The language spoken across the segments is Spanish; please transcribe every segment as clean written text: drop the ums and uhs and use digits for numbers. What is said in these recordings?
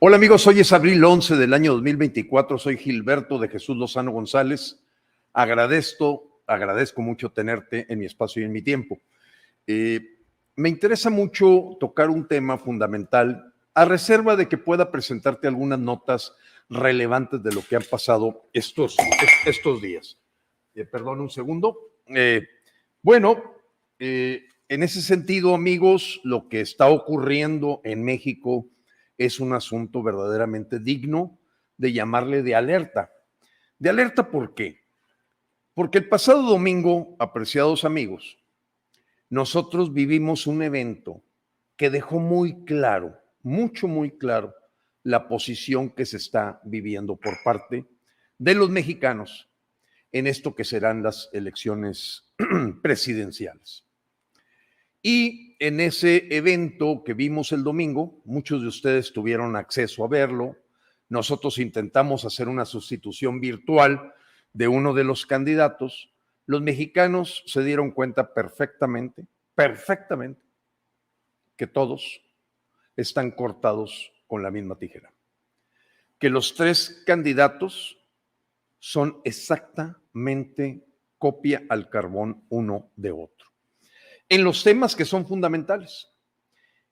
Hola amigos, hoy es abril 11 del año 2024, soy Gilberto de Jesús Lozano González. Agradezco mucho tenerte en mi espacio y en mi tiempo. Me interesa mucho tocar un tema fundamental, a reserva de que pueda presentarte algunas notas relevantes de lo que han pasado estos días. Perdón un segundo. En ese sentido, amigos, lo que está ocurriendo en México es un asunto verdaderamente digno de llamarle de alerta. ¿De alerta por qué? Porque el pasado domingo, apreciados amigos, nosotros vivimos un evento que dejó muy claro, muy claro, la posición que se está viviendo por parte de los mexicanos en esto que serán las elecciones presidenciales. Y en ese evento que vimos el domingo, muchos de ustedes tuvieron acceso a verlo. Nosotros intentamos hacer una sustitución virtual de uno de los candidatos. Los mexicanos se dieron cuenta perfectamente, que todos están cortados con la misma tijera. Que los tres candidatos son exactamente copia al carbón uno de otro, en los temas que son fundamentales.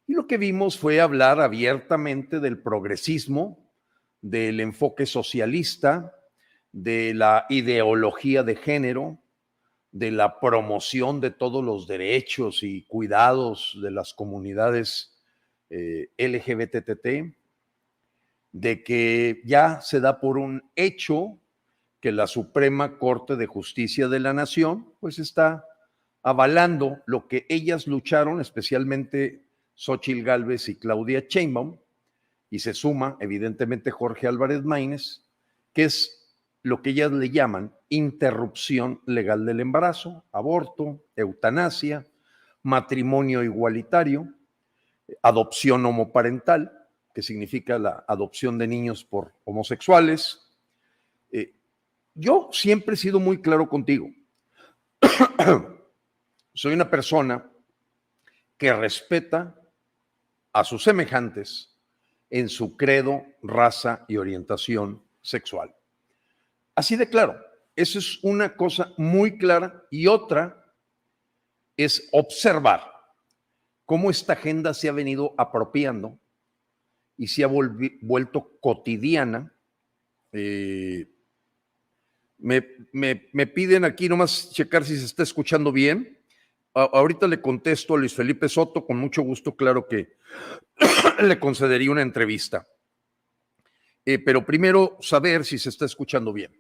Y lo que vimos fue hablar abiertamente del progresismo, del enfoque socialista, de la ideología de género, de la promoción de todos los derechos y cuidados de las comunidades LGBTT, de que ya se da por un hecho que la Suprema Corte de Justicia de la Nación pues está avalando lo que ellas lucharon, especialmente Xóchitl Gálvez y Claudia Sheinbaum, y se suma evidentemente Jorge Álvarez Maínez, que es lo que ellas le llaman interrupción legal del embarazo, aborto, eutanasia, matrimonio igualitario, adopción homoparental, que significa la adopción de niños por homosexuales. Yo siempre he sido muy claro contigo. Soy una persona que respeta a sus semejantes en su credo, raza y orientación sexual. Así de claro. Eso es una cosa muy clara. Y otra es observar cómo esta agenda se ha venido apropiando y se ha vuelto cotidiana. Me piden aquí nomás checar si se está escuchando bien. Ahorita le contesto a Luis Felipe Soto, con mucho gusto, claro que le concedería una entrevista. Pero primero saber si se está escuchando bien.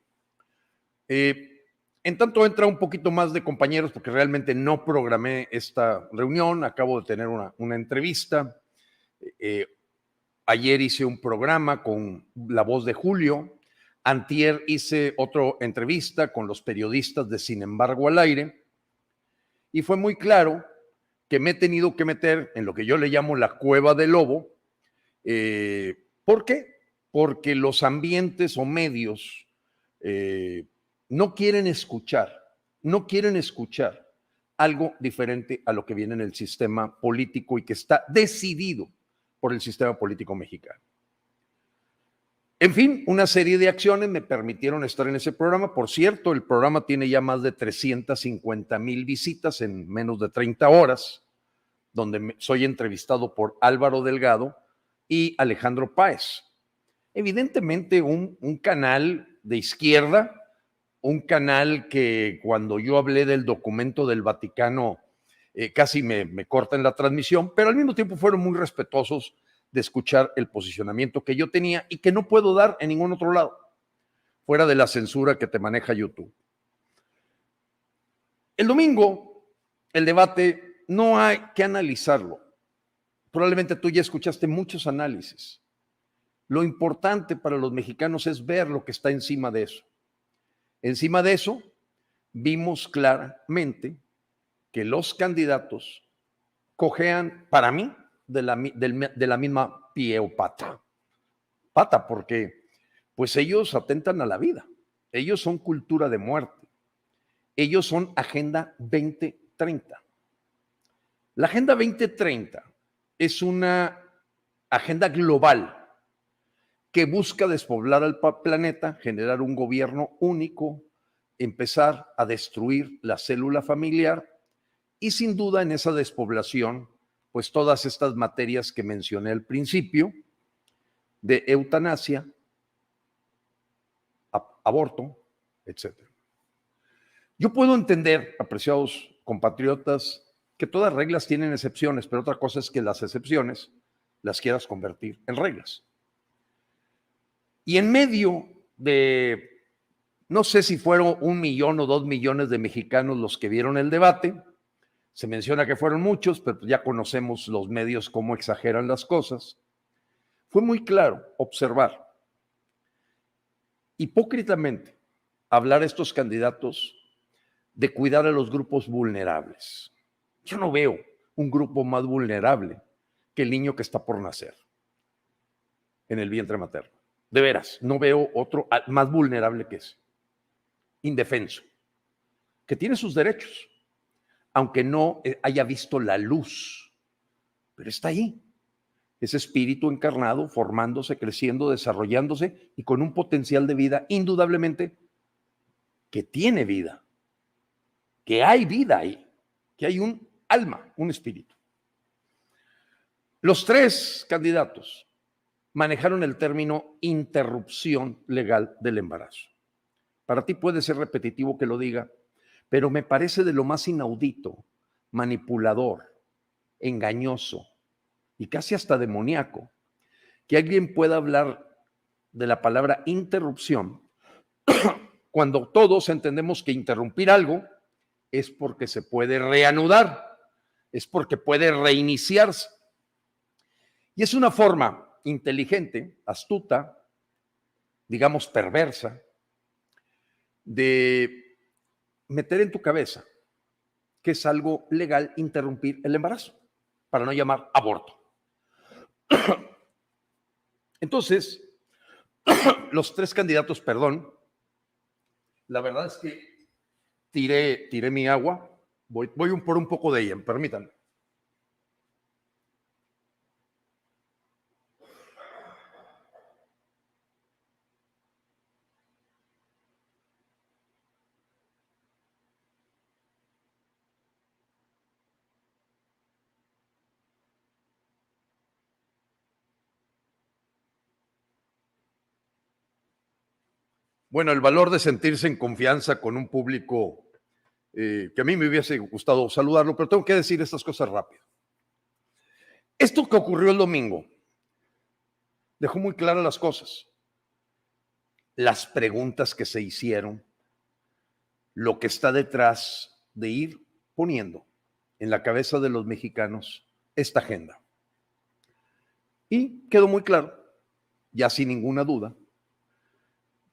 En tanto entra un poquito más de compañeros, porque realmente no programé esta reunión, acabo de tener una entrevista. Ayer hice un programa con La Voz de Julio. Antier hice otra entrevista con los periodistas de Sin Embargo al Aire. Y fue muy claro que me he tenido que meter en lo que yo le llamo la cueva del lobo. ¿Por qué? Porque los ambientes o medios no quieren escuchar algo diferente a lo que viene en el sistema político y que está decidido por el sistema político mexicano. En fin, una serie de acciones me permitieron estar en ese programa. Por cierto, el programa tiene ya más de 350,000 visitas en menos de 30 horas, donde soy entrevistado por Álvaro Delgado y Alejandro Páez. Evidentemente un canal de izquierda, un canal que cuando yo hablé del documento del Vaticano casi me cortan la transmisión, pero al mismo tiempo fueron muy respetuosos de escuchar el posicionamiento que yo tenía y que no puedo dar en ningún otro lado, fuera de la censura que te maneja YouTube. El domingo, el debate, no hay que analizarlo. Probablemente tú ya escuchaste muchos análisis. Lo importante para los mexicanos es ver lo que está encima de eso. Encima de eso, vimos claramente que los candidatos cojean, para mí, de la misma pie o pata, porque pues ellos atentan a la vida, ellos son cultura de muerte, ellos son Agenda 2030. La Agenda 2030 es una agenda global que busca despoblar al planeta, generar un gobierno único, empezar a destruir la célula familiar y sin duda en esa despoblación, pues todas estas materias que mencioné al principio, de eutanasia, aborto, etc. Yo puedo entender, apreciados compatriotas, que todas reglas tienen excepciones, pero otra cosa es que las excepciones las quieras convertir en reglas. Y en medio de, no sé si fueron 1 millón o 2 millones de mexicanos los que vieron el debate, se menciona que fueron muchos, pero ya conocemos los medios cómo exageran las cosas. Fue muy claro observar hipócritamente hablar a estos candidatos de cuidar a los grupos vulnerables. Yo no veo un grupo más vulnerable que el niño que está por nacer en el vientre materno. De veras, no veo otro más vulnerable que ese. Indefenso, que tiene sus derechos, aunque no haya visto la luz, pero está ahí. Ese espíritu encarnado, formándose, creciendo, desarrollándose y con un potencial de vida, indudablemente, que tiene vida, que hay vida ahí, que hay un alma, un espíritu. Los 3 candidatos manejaron el término interrupción legal del embarazo. Para ti puede ser repetitivo que lo diga, pero me parece de lo más inaudito, manipulador, engañoso y casi hasta demoníaco que alguien pueda hablar de la palabra interrupción cuando todos entendemos que interrumpir algo es porque se puede reanudar, es porque puede reiniciarse. Y es una forma inteligente, astuta, digamos perversa, de meter en tu cabeza que es algo legal interrumpir el embarazo, para no llamar aborto. Entonces, los 3 candidatos, perdón, la verdad es que tiré mi agua, voy por un poco de ella, permítanme. Bueno, el valor de sentirse en confianza con un público que a mí me hubiese gustado saludarlo, pero tengo que decir estas cosas rápido. Esto que ocurrió el domingo dejó muy claras las cosas, las preguntas que se hicieron, lo que está detrás de ir poniendo en la cabeza de los mexicanos esta agenda. Y quedó muy claro, ya sin ninguna duda,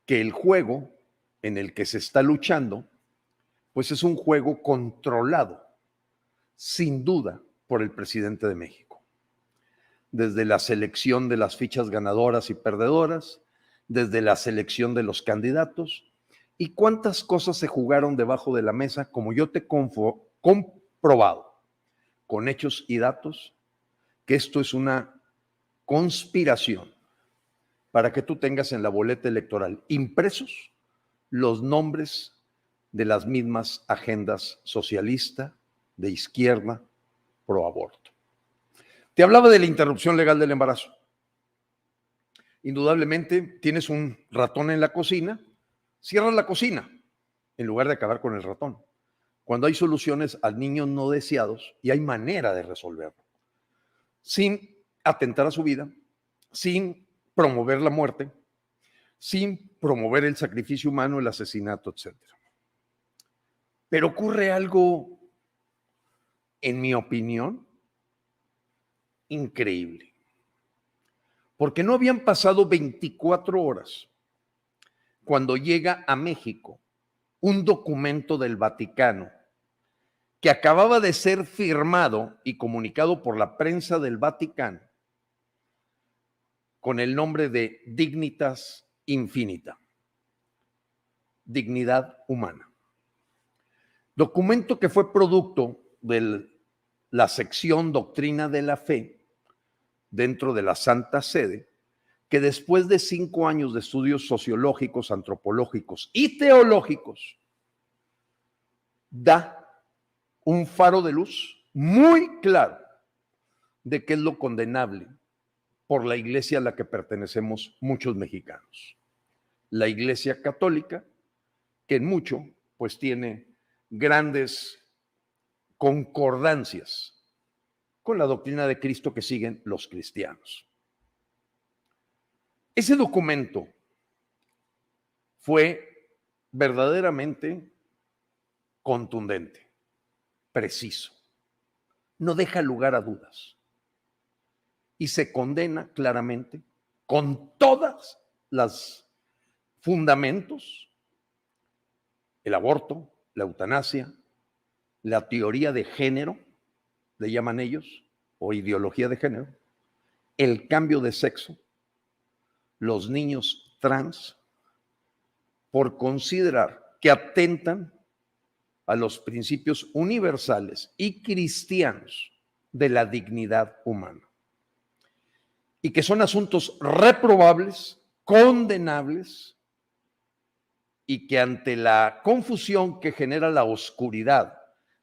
que el juego en el que se está luchando, pues es un juego controlado, sin duda, por el presidente de México. Desde la selección de las fichas ganadoras y perdedoras, desde la selección de los candidatos, y cuántas cosas se jugaron debajo de la mesa, como yo te he comprobado, con hechos y datos, que esto es una conspiración para que tú tengas en la boleta electoral impresos los nombres de las mismas agendas socialista, de izquierda, pro aborto. Te hablaba de la interrupción legal del embarazo. Indudablemente tienes un ratón en la cocina, cierras la cocina en lugar de acabar con el ratón. Cuando hay soluciones a niños no deseados y hay manera de resolverlo, sin atentar a su vida, sin promover la muerte, sin promover el sacrificio humano, el asesinato, etc. Pero ocurre algo, en mi opinión, increíble. Porque no habían pasado 24 horas cuando llega a México un documento del Vaticano que acababa de ser firmado y comunicado por la prensa del Vaticano con el nombre de Dignitas Infinita, dignidad humana. Documento que fue producto de la sección Doctrina de la Fe dentro de la Santa Sede, que después de 5 años de estudios sociológicos, antropológicos y teológicos, da un faro de luz muy claro de qué es lo condenable por la iglesia a la que pertenecemos muchos mexicanos. La Iglesia Católica, que en mucho pues tiene grandes concordancias con la doctrina de Cristo que siguen los cristianos. Ese documento fue verdaderamente contundente, preciso, no deja lugar a dudas y se condena claramente con todas las fundamentos el aborto, la eutanasia, la teoría de género, le llaman ellos, o ideología de género, el cambio de sexo, los niños trans, por considerar que atentan a los principios universales y cristianos de la dignidad humana y que son asuntos reprobables, condenables y que ante la confusión que genera la oscuridad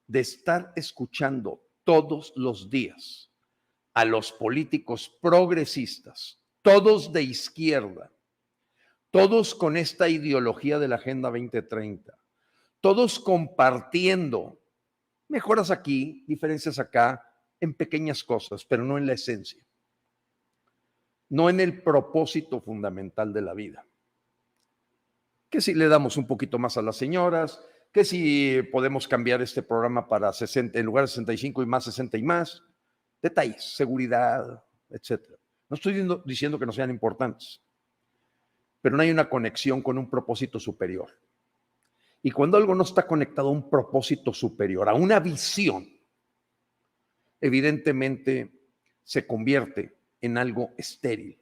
de estar escuchando todos los días a los políticos progresistas, todos de izquierda, todos con esta ideología de la Agenda 2030, todos compartiendo mejoras aquí, diferencias acá, en pequeñas cosas, pero no en la esencia, no en el propósito fundamental de la vida. Que si le damos un poquito más a las señoras, que si podemos cambiar este programa para 60, en lugar de 65 y más, 60 y más, detalles, seguridad, etcétera. No estoy diciendo que no sean importantes, pero no hay una conexión con un propósito superior. Y cuando algo no está conectado a un propósito superior, a una visión, evidentemente se convierte en algo estéril,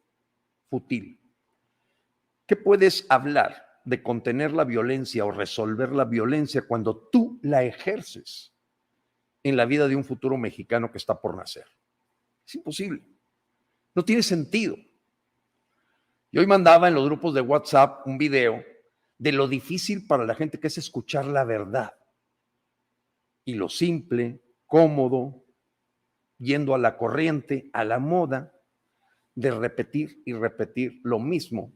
fútil. ¿Qué puedes hablar de contener la violencia o resolver la violencia cuando tú la ejerces en la vida de un futuro mexicano que está por nacer? Es imposible. No tiene sentido. Yo hoy mandaba en los grupos de WhatsApp un video de lo difícil para la gente que es escuchar la verdad y lo simple, cómodo, yendo a la corriente, a la moda, de repetir y repetir lo mismo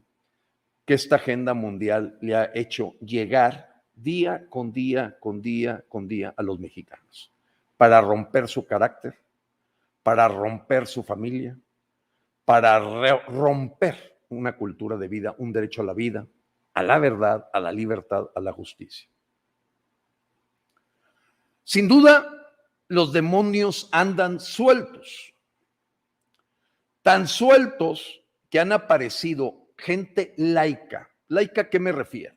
que esta agenda mundial le ha hecho llegar día con día, con día, con día a los mexicanos, para romper su carácter, para romper su familia, para romper una cultura de vida, un derecho a la vida, a la verdad, a la libertad, a la justicia. Sin duda, los demonios andan sueltos, tan sueltos que han aparecido gente laica. ¿Laica a qué me refiero?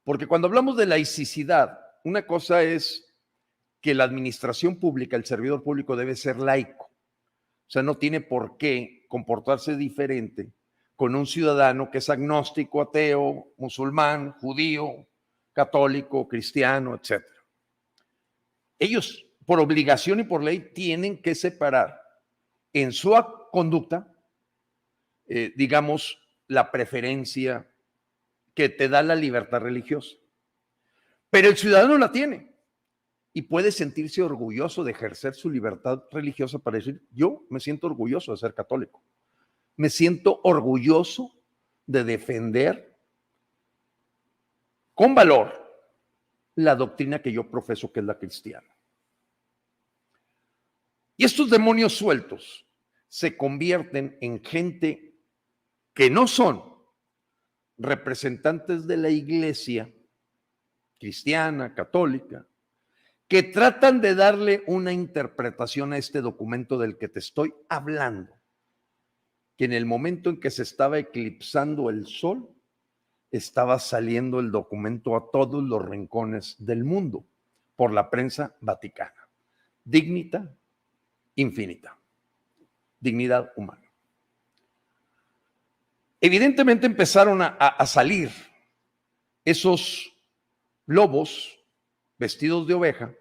Porque cuando hablamos de laicidad, una cosa es que la administración pública, el servidor público debe ser laico. O sea, no tiene por qué comportarse diferente con un ciudadano que es agnóstico, ateo, musulmán, judío, católico, cristiano, etc. Ellos, por obligación y por ley, tienen que separar en su conducta, digamos, la preferencia que te da la libertad religiosa. Pero el ciudadano la tiene y puede sentirse orgulloso de ejercer su libertad religiosa para decir, yo me siento orgulloso de ser católico. Me siento orgulloso de defender con valor la doctrina que yo profeso, que es la cristiana. Y estos demonios sueltos se convierten en gente que no son representantes de la iglesia cristiana, católica, que tratan de darle una interpretación a este documento del que te estoy hablando, que en el momento en que se estaba eclipsando el sol, estaba saliendo el documento a todos los rincones del mundo por la prensa vaticana. Dignita infinita, dignidad humana. Evidentemente empezaron a salir esos lobos vestidos de oveja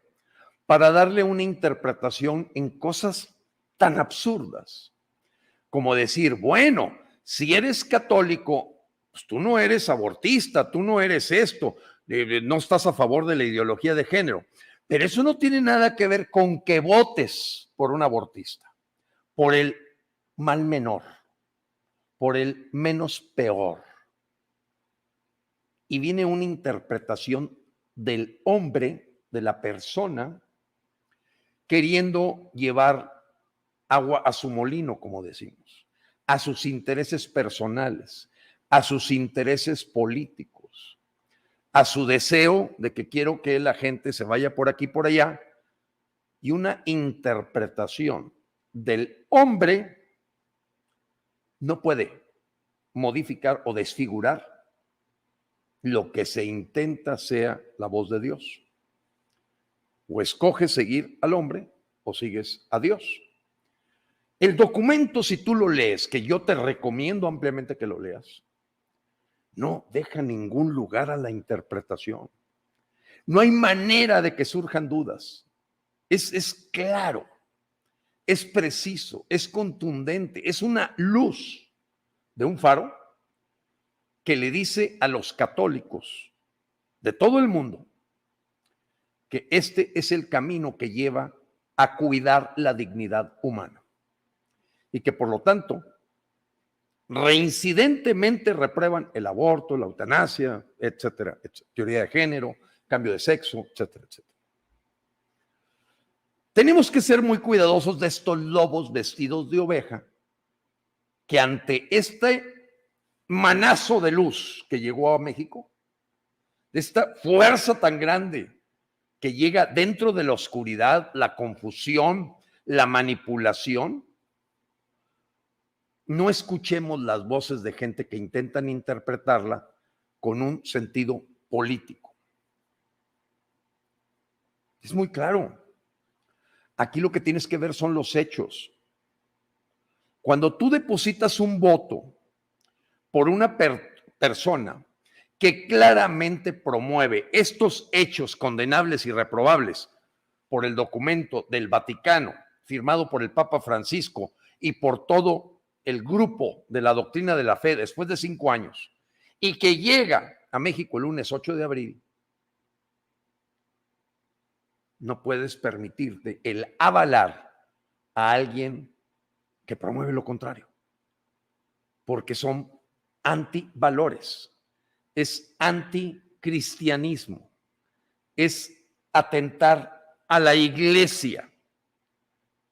para darle una interpretación en cosas tan absurdas como decir, bueno, Si eres católico, pues tú no eres abortista, tú no eres esto, no estás a favor de la ideología de género. Pero eso no tiene nada que ver con que votes por un abortista, por el mal menor, por el menos peor. Y viene una interpretación del hombre, de la persona, queriendo llevar agua a su molino, como decimos, a sus intereses personales, a sus intereses políticos, a su deseo de que quiero que la gente se vaya por aquí, por allá, y una interpretación del hombre no puede modificar o desfigurar lo que se intenta sea la voz de Dios. O escoges seguir al hombre o sigues a Dios. El documento, si tú lo lees, que yo te recomiendo ampliamente que lo leas, no deja ningún lugar a la interpretación. No hay manera de que surjan dudas. Es claro, es preciso, es contundente, es una luz de un faro que le dice a los católicos de todo el mundo que este es el camino que lleva a cuidar la dignidad humana y que por lo tanto reincidentemente reprueban el aborto, la eutanasia, etcétera, etcétera, teoría de género, cambio de sexo, etcétera, etcétera. Tenemos que ser muy cuidadosos de estos lobos vestidos de oveja que ante este manazo de luz que llegó a México, de esta fuerza tan grande que llega dentro de la oscuridad, la confusión, la manipulación, no escuchemos las voces de gente que intentan interpretarla con un sentido político. Es muy claro. Aquí lo que tienes que ver son los hechos. Cuando tú depositas un voto por una persona que claramente promueve estos hechos condenables y reprobables por el documento del Vaticano, firmado por el Papa Francisco y por todo el grupo de la doctrina de la fe después de 5 años, y que llega a México el lunes 8 de abril, no puedes permitirte el avalar a alguien que promueve lo contrario, porque son antivalores, es anticristianismo, es atentar a la iglesia,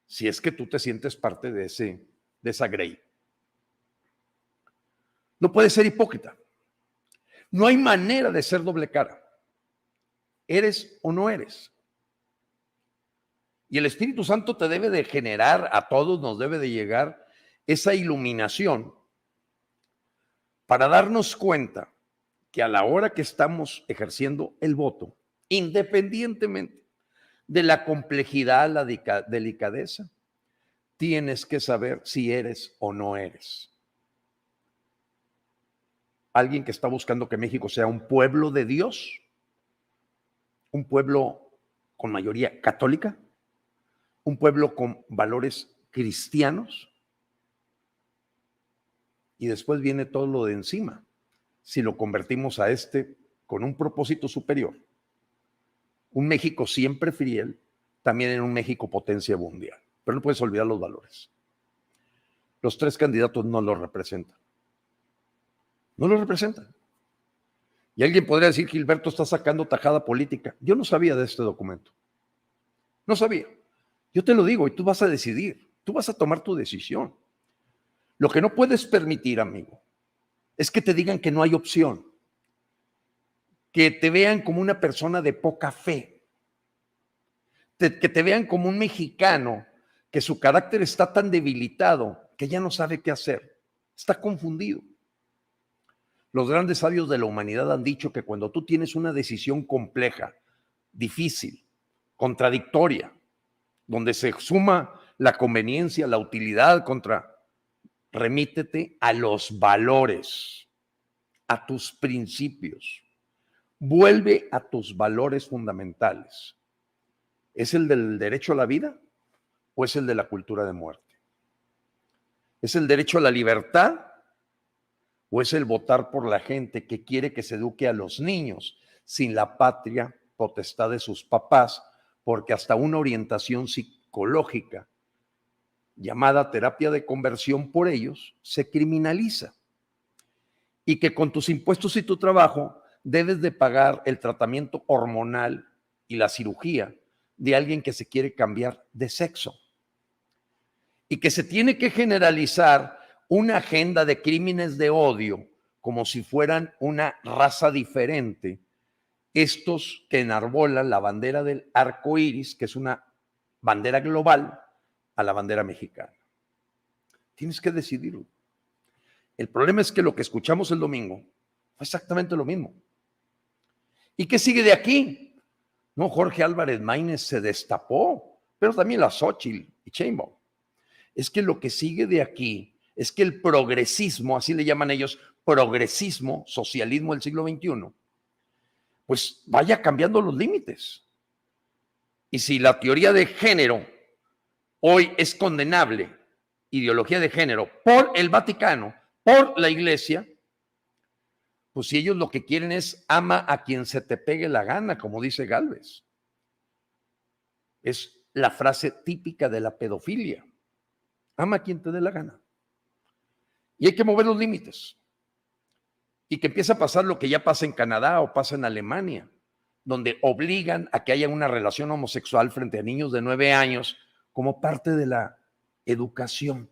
si es que tú te sientes parte de esa grey. No puedes ser hipócrita. No hay manera de ser doble cara. ¿Eres o no eres? Y el Espíritu Santo te debe de generar, a todos nos debe de llegar esa iluminación para darnos cuenta que a la hora que estamos ejerciendo el voto, independientemente de la complejidad, la delicadeza, tienes que saber si eres o no eres. Alguien que está buscando que México sea un pueblo de Dios, un pueblo con mayoría católica, un pueblo con valores cristianos, y después viene todo lo de encima. Si lo convertimos a con un propósito superior, un México siempre fiel, también en un México potencia mundial. Pero no puedes olvidar los valores. Los 3 candidatos no lo representan. No lo representan. Y alguien podría decir, Gilberto está sacando tajada política. Yo no sabía de este documento. No sabía. Yo te lo digo y tú vas a decidir. Tú vas a tomar tu decisión. Lo que no puedes permitir, amigo, es que te digan que no hay opción. Que te vean como una persona de poca fe. Que te vean como un mexicano que su carácter está tan debilitado que ya no sabe qué hacer. Está confundido. Los grandes sabios de la humanidad han dicho que cuando tú tienes una decisión compleja, difícil, contradictoria, donde se suma la conveniencia, la utilidad remítete a los valores, a tus principios. Vuelve a tus valores fundamentales. ¿Es el del derecho a la vida o es el de la cultura de muerte? ¿Es el derecho a la libertad ¿O es el votar por la gente que quiere que se eduque a los niños sin la patria potestad de sus papás? Porque hasta una orientación psicológica llamada terapia de conversión por ellos se criminaliza. Y que con tus impuestos y tu trabajo debes de pagar el tratamiento hormonal y la cirugía de alguien que se quiere cambiar de sexo. Y que se tiene que generalizar una agenda de crímenes de odio como si fueran una raza diferente. Estos que enarbolan la bandera del arco iris, que es una bandera global, a la bandera mexicana. Tienes que decidirlo. El problema es que lo que escuchamos el domingo fue exactamente lo mismo. ¿Y qué sigue de aquí? No, Jorge Álvarez Maínez se destapó, pero también la Xóchitl y Sheinbaum. Es que lo que sigue de aquí es que el progresismo, así le llaman ellos, progresismo, socialismo del siglo XXI, pues vaya cambiando los límites. Y si la teoría de género hoy es condenable, ideología de género, por el Vaticano, por la Iglesia, pues si ellos lo que quieren es ama a quien se te pegue la gana, como dice Gálvez. Es la frase típica de la pedofilia. Ama a quien te dé la gana. Y hay que mover los límites. Y que empiece a pasar lo que ya pasa en Canadá o pasa en Alemania, donde obligan a que haya una relación homosexual frente a niños de 9 años como parte de la educación.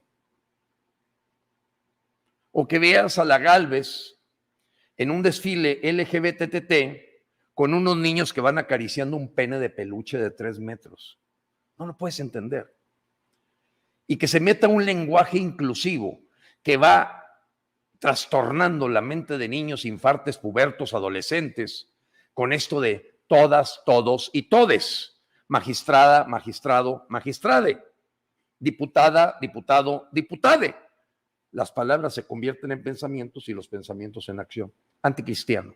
O que veas a la Gálvez en un desfile LGBTT con unos niños que van acariciando un pene de peluche de 3 metros. No lo puedes entender. Y que se meta un lenguaje inclusivo que va trastornando la mente de niños, infantes, pubertos, adolescentes, con esto de todas, todos y todes. Magistrada, magistrado, magistrade. Diputada, diputado, diputade. Las palabras se convierten en pensamientos y los pensamientos en acción. Anticristiano,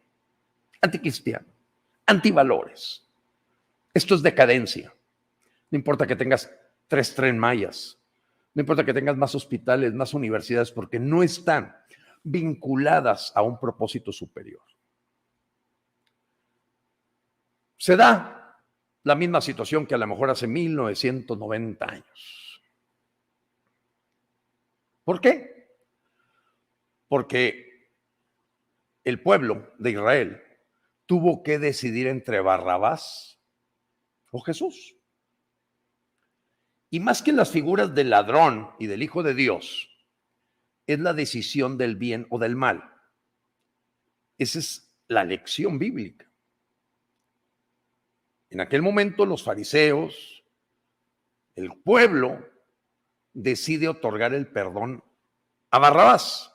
anticristiano, antivalores. Esto es decadencia. No importa que tengas 3 Tren Mayas, no importa que tengas más hospitales, más universidades, porque no están vinculadas a un propósito superior. Se da la misma situación que a lo mejor hace 1990 años. ¿Por qué? Porque el pueblo de Israel tuvo que decidir entre Barrabás o Jesús. Y más que las figuras del ladrón y del Hijo de Dios, es la decisión del bien o del mal. Esa es la lección bíblica. En aquel momento los fariseos, el pueblo, decide otorgar el perdón a Barrabás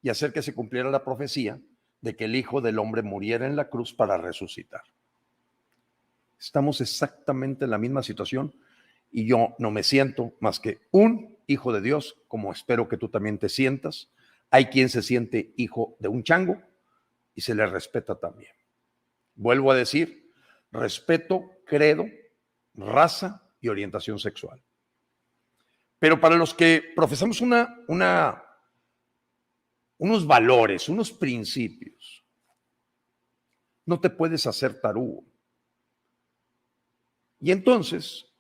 y hacer que se cumpliera la profecía de que el Hijo del Hombre muriera en la cruz para resucitar. Estamos exactamente en la misma situación y yo no me siento más que un hijo de Dios, como espero que tú también te sientas. Hay quien se siente hijo de un chango y se le respeta también. Vuelvo a decir, respeto, credo, raza y orientación sexual. Pero para los que profesamos unos valores, unos principios, no te puedes hacer tarugo. Y entonces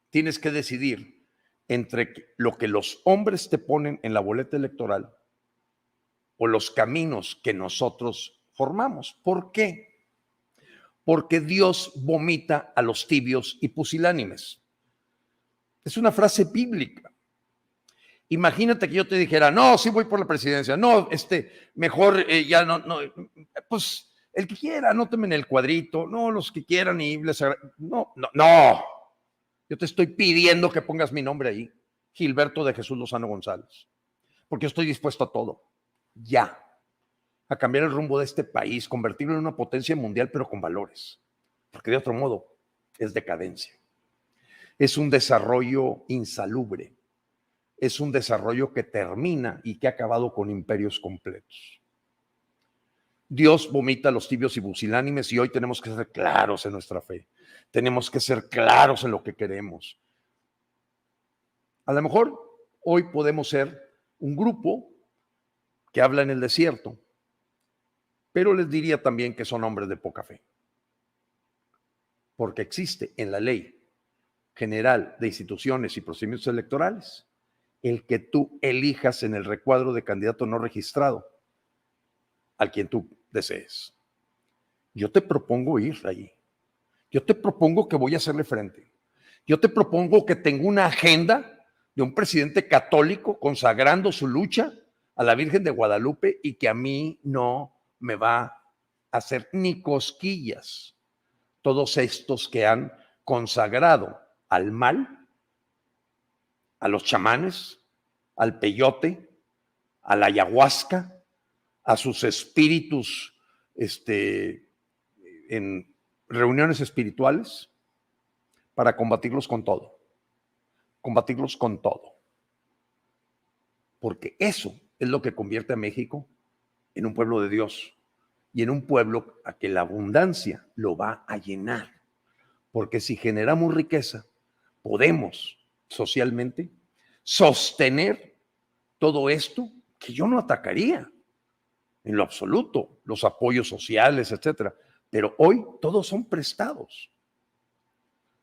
tienes que decidir entre lo que los hombres te ponen en la boleta electoral o los caminos que nosotros formamos. ¿Por qué? Porque Dios vomita a los tibios y pusilánimes. Es una frase bíblica. Imagínate que yo te dijera, no, sí voy por la presidencia, no, mejor ya no, pues el que quiera, anóteme en el cuadrito, no, los que quieran y no. Yo te estoy pidiendo que pongas mi nombre ahí, Gilberto de Jesús Lozano González, porque yo estoy dispuesto a todo, ya, a cambiar el rumbo de este país, convertirlo en una potencia mundial, pero con valores, porque de otro modo es decadencia, es un desarrollo insalubre, es un desarrollo que termina y que ha acabado con imperios completos. Dios vomita a los tibios y pusilánimes y hoy tenemos que ser claros en nuestra fe. Tenemos que ser claros en lo que queremos. A lo mejor hoy podemos ser un grupo que habla en el desierto, pero les diría también que son hombres de poca fe, porque existe en la ley general de instituciones y procedimientos electorales el que tú elijas en el recuadro de candidato no registrado al quien tú desees. Yo te propongo ir allí. Yo te propongo que voy a hacerle frente. Yo te propongo que tengo una agenda de un presidente católico consagrando su lucha a la Virgen de Guadalupe y que a mí no me va a hacer ni cosquillas todos estos que han consagrado al mal, a los chamanes, al peyote, a la ayahuasca, a sus espíritus en reuniones espirituales para combatirlos con todo. Combatirlos con todo. Porque eso es lo que convierte a México en un pueblo de Dios y en un pueblo a que la abundancia lo va a llenar. Porque si generamos riqueza, podemos socialmente sostener todo esto que yo no atacaría en lo absoluto, los apoyos sociales, etcétera. Pero hoy todos son prestados.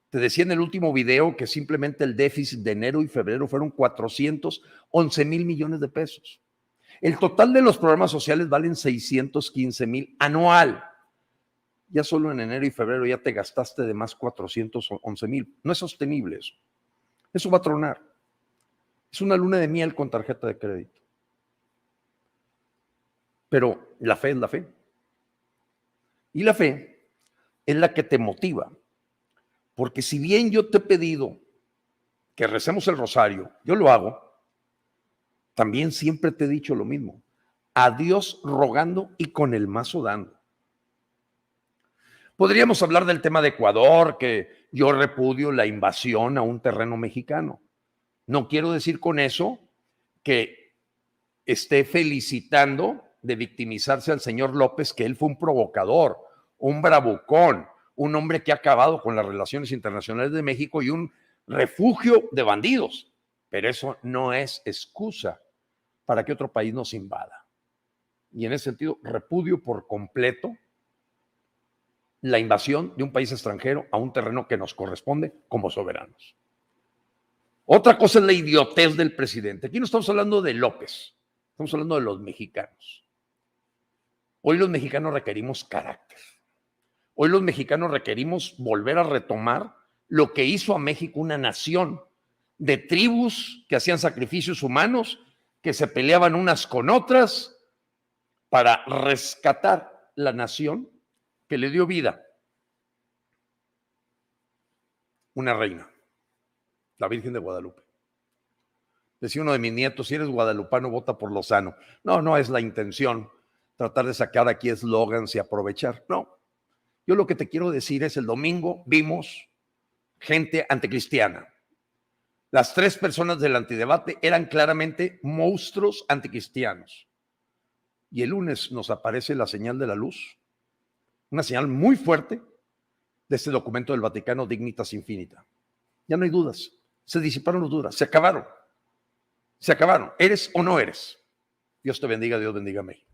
Te decía en el último video que simplemente el déficit de enero y febrero fueron 411 mil millones de pesos. El total de los programas sociales valen 615 mil anual. Ya solo en enero y febrero ya te gastaste de más 411 mil. No es sostenible eso. Eso va a tronar. Es una luna de miel con tarjeta de crédito. Pero la fe es la fe. Y la fe es la que te motiva. Porque si bien yo te he pedido que recemos el rosario, yo lo hago, también siempre te he dicho lo mismo. A Dios rogando y con el mazo dando. Podríamos hablar del tema de Ecuador, que yo repudio la invasión a un terreno mexicano. No quiero decir con eso que esté felicitando de victimizarse al señor López, que él fue un provocador, un bravucón, un hombre que ha acabado con las relaciones internacionales de México y un refugio de bandidos. Pero eso no es excusa para que otro país nos invada. Y en ese sentido, repudio por completo la invasión de un país extranjero a un terreno que nos corresponde como soberanos. Otra cosa es la idiotez del presidente. Aquí no estamos hablando de López, estamos hablando de los mexicanos. Hoy los mexicanos requerimos carácter. Hoy los mexicanos requerimos volver a retomar lo que hizo a México una nación de tribus que hacían sacrificios humanos, que se peleaban unas con otras para rescatar la nación que le dio vida. Una reina, la Virgen de Guadalupe. Decía uno de mis nietos, si eres guadalupano, vota por Lozano. No, no es la intención tratar de sacar aquí eslogans y aprovechar. No, yo lo que te quiero decir es el domingo vimos gente anticristiana. Las 3 personas del antidebate eran claramente monstruos anticristianos. Y el lunes nos aparece la señal de la luz, una señal muy fuerte de este documento del Vaticano, Dignitas Infinita. Ya no hay dudas, se disiparon las dudas, se acabaron. Se acabaron. ¿Eres o no eres? Dios te bendiga, Dios bendiga a México.